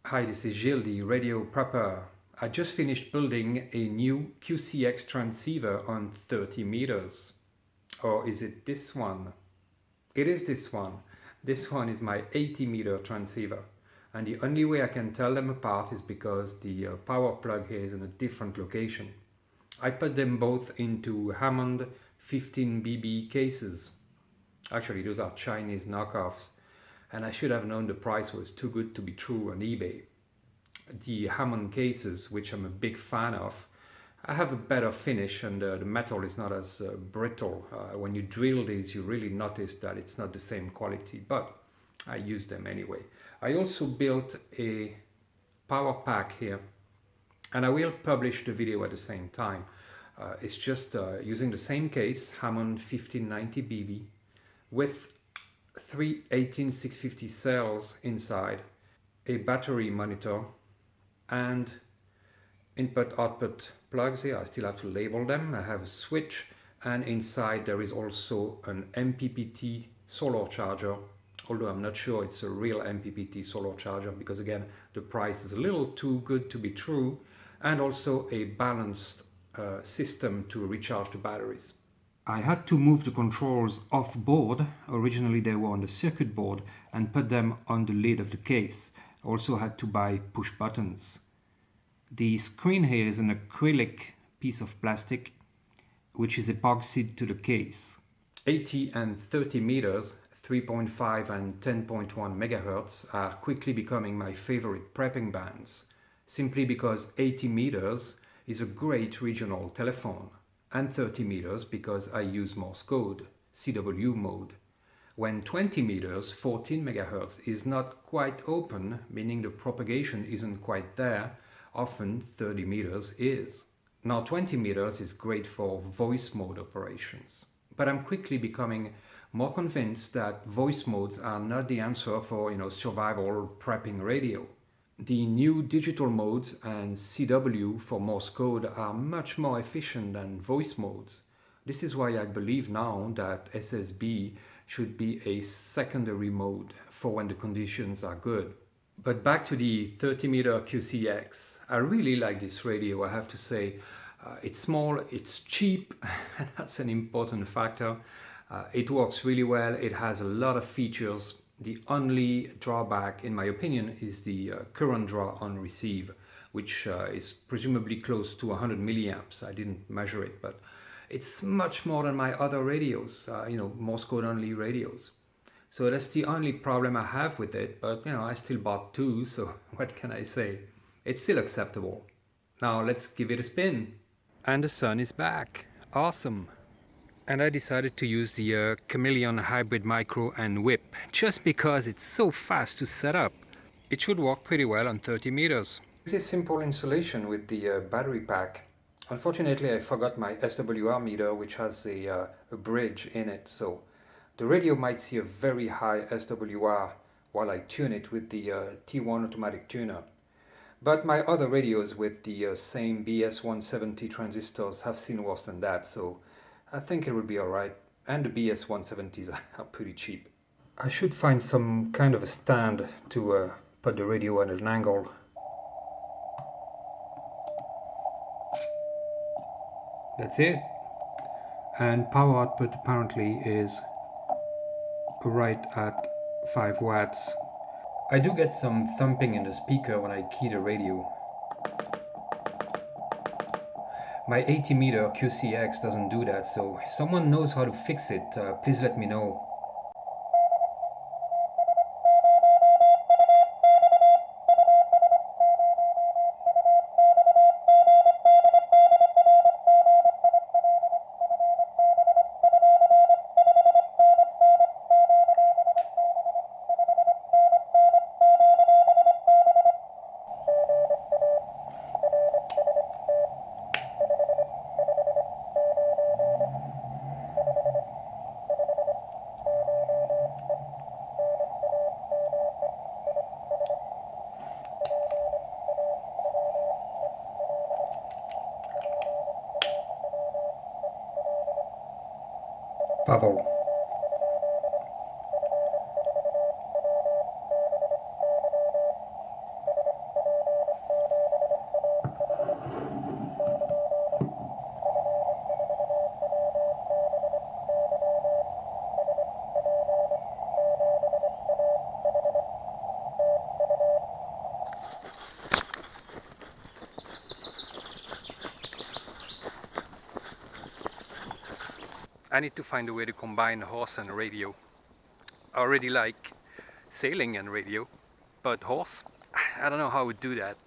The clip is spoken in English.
Hi, this is Gilles, the radio prepper. I just finished building a new QCX transceiver on 30 meters. Or is it this one? It is this one. This one is my 80-meter transceiver. And the only way I can tell them apart is because the power plug here is in a different location. I put them both into Hammond 15BB cases. Actually, those are Chinese knockoffs. And I should have known the price was too good to be true on eBay. The Hammond cases, which I'm a big fan of, I have a better finish and the metal is not as brittle. When you drill these, you really notice that it's not the same quality, but I use them anyway. I also built a power pack here, and I will publish the video at the same time. It's just using the same case, Hammond 1590BB, with three 18650 cells inside, a battery monitor, and input-output plugs here. I still have to label them. I have a switch, and inside there is also an MPPT solar charger, although I'm not sure it's a real MPPT solar charger because again the price is a little too good to be true, and also a balanced system to recharge the batteries. I had to move the controls off board. Originally they were on the circuit board, and put them on the lid of the case. I also had to buy push buttons. The screen here is an acrylic piece of plastic which is epoxied to the case. 80 and 30 meters, 3.5 and 10.1 megahertz are quickly becoming my favorite prepping bands, simply because 80 meters is a great regional telephone, and 30 meters because I use Morse code, CW mode. When 20 meters, 14 megahertz is not quite open, meaning the propagation isn't quite there, often 30 meters is. Now 20 meters is great for voice mode operations. But I'm quickly becoming more convinced that voice modes are not the answer for survival prepping radio. The new digital modes and CW for Morse code are much more efficient than voice modes. This is why I believe now that SSB should be a secondary mode for when the conditions are good. But back to the 30-meter QCX. I really like this radio, I have to say. It's small, it's cheap, and that's an important factor. It works really well, it has a lot of features. The only drawback, in my opinion, is the current draw on receive, which is presumably close to 100 milliamps. I didn't measure it, but it's much more than my other radios, Morse code only radios. So that's the only problem I have with it, but I still bought two, so what can I say? It's still acceptable. Now let's give it a spin. And the sun is back. Awesome. And I decided to use the Chameleon Hybrid Micro and whip, just because it's so fast to set up. It should work pretty well on 30 meters. This is simple installation with the battery pack. Unfortunately, I forgot my SWR meter, which has a bridge in it, so the radio might see a very high SWR while I tune it with the T1 automatic tuner. But my other radios with the same BS170 transistors have seen worse than that, so I think it will be alright. And the BS170s are pretty cheap. I should find some kind of a stand to put the radio at an angle. That's it. And power output apparently is right at 5 watts. I do get some thumping in the speaker when I key the radio. My 80-meter QCX doesn't do that, so if someone knows how to fix it, please let me know. Pavel. I need to find a way to combine horse and radio. I already like sailing and radio, but horse, I don't know how I would do that.